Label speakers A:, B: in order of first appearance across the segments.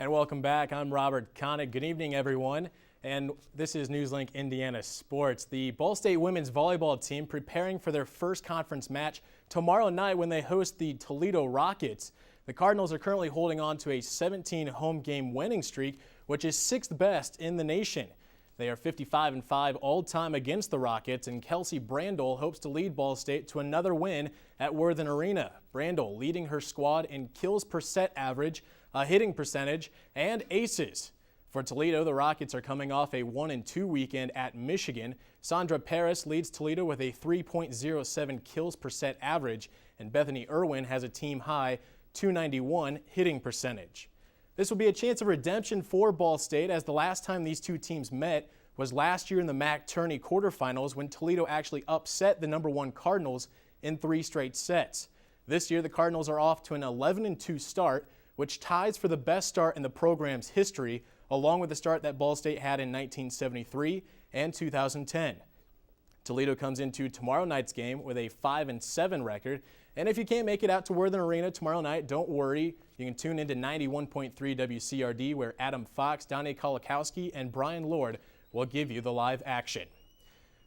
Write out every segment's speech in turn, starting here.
A: And welcome back. I'm Robert Connett. Good evening, everyone. And this is NewsLink Indiana Sports. The Ball State women's volleyball team preparing for their first conference match tomorrow night when they host the Toledo Rockets. The Cardinals are currently holding on to a 17 home game winning streak, which is 6th best in the nation. They are 55-5 all-time against the Rockets, and Kelsey Brandel hopes to lead Ball State to another win at Worthen Arena. Brandel leading her squad in kills per set average, hitting percentage, and aces. For Toledo, the Rockets are coming off a 1-2 weekend at Michigan. Sandra Paris leads Toledo with a 3.07 kills per set average, and Bethany Irwin has a team-high 291 hitting percentage. This will be a chance of redemption for Ball State, as the last time these two teams met was last year in the MAC Tourney quarterfinals when Toledo actually upset the #1 Cardinals in 3 straight sets. This year, the Cardinals are off to an 11-2 start, which ties for the best start in the program's history, along with the start that Ball State had in 1973 and 2010. Toledo comes into tomorrow night's game with a 5-7 record, and if you can't make it out to Worthen Arena tomorrow night, don't worry. You can tune into 91.3 WCRD, where Adam Fox, Donnie Kolakowski, and Brian Lord will give you the live action.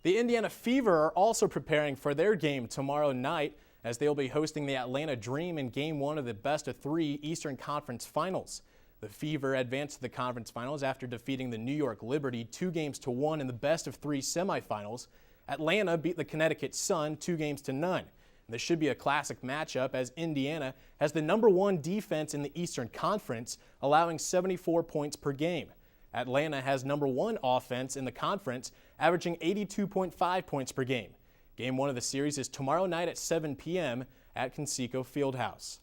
A: The Indiana Fever are also preparing for their game tomorrow night, as they'll be hosting the Atlanta Dream in Game 1 of the best-of-3 Eastern Conference Finals. The Fever advanced to the conference finals after defeating the New York Liberty 2-1 in the best-of-3 semifinals. Atlanta beat the Connecticut Sun 2-0. This should be a classic matchup, as Indiana has the #1 defense in the Eastern Conference, allowing 74 points per game. Atlanta has #1 offense in the conference, averaging 82.5 points per game. Game 1 of the series is tomorrow night at 7 p.m. at Conseco Fieldhouse.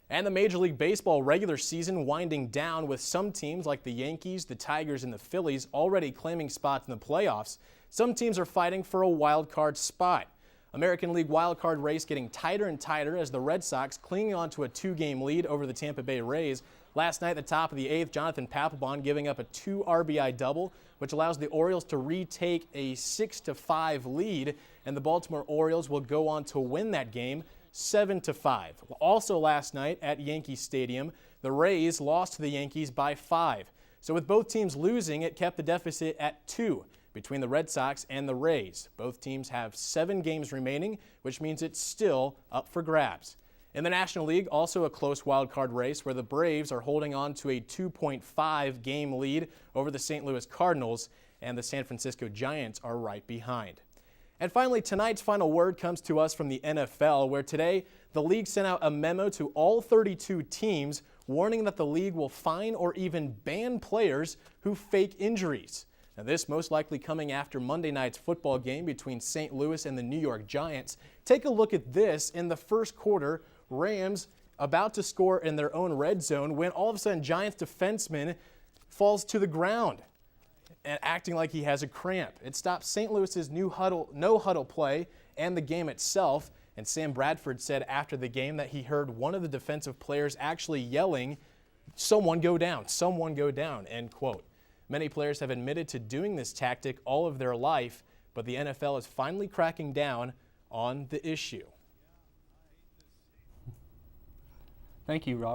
A: And the Major League Baseball regular season winding down, with some teams like the Yankees, the Tigers, and the Phillies already claiming spots in the playoffs. Some teams are fighting for a wild card spot. American League wild card race getting tighter and tighter, as the Red Sox clinging on to a 2-game lead over the Tampa Bay Rays. Last night, at the top of the 8th, Jonathan Papelbon giving up a 2 RBI double, which allows the Orioles to retake a 6-5 lead, and the Baltimore Orioles will go on to win that game 7-5. Also last night at Yankee Stadium, the Rays lost to the Yankees by 5. So with both teams losing, it kept the deficit at 2 between the Red Sox and the Rays. Both teams have 7 games remaining, which means it's still up for grabs. In the National League, also a close wild card race, where the Braves are holding on to a 2.5 game lead over the St. Louis Cardinals, and the San Francisco Giants are right behind. And finally, tonight's final word comes to us from the NFL, where today the league sent out a memo to all 32 teams warning that the league will fine or even ban players who fake injuries. Now, this most likely coming after Monday night's football game between St. Louis and the New York Giants. Take a look at this. In the first quarter, Rams about to score in their own red zone when all of a sudden Giants defenseman falls to the ground and acting like he has a cramp. It stops St. Louis's no huddle play and the game itself. And Sam Bradford said after the game that he heard one of the defensive players actually yelling, "Someone go down, someone go down," end quote. Many players have admitted to doing this tactic all of their life, but the NFL is finally cracking down on the issue.
B: Thank you, Robert.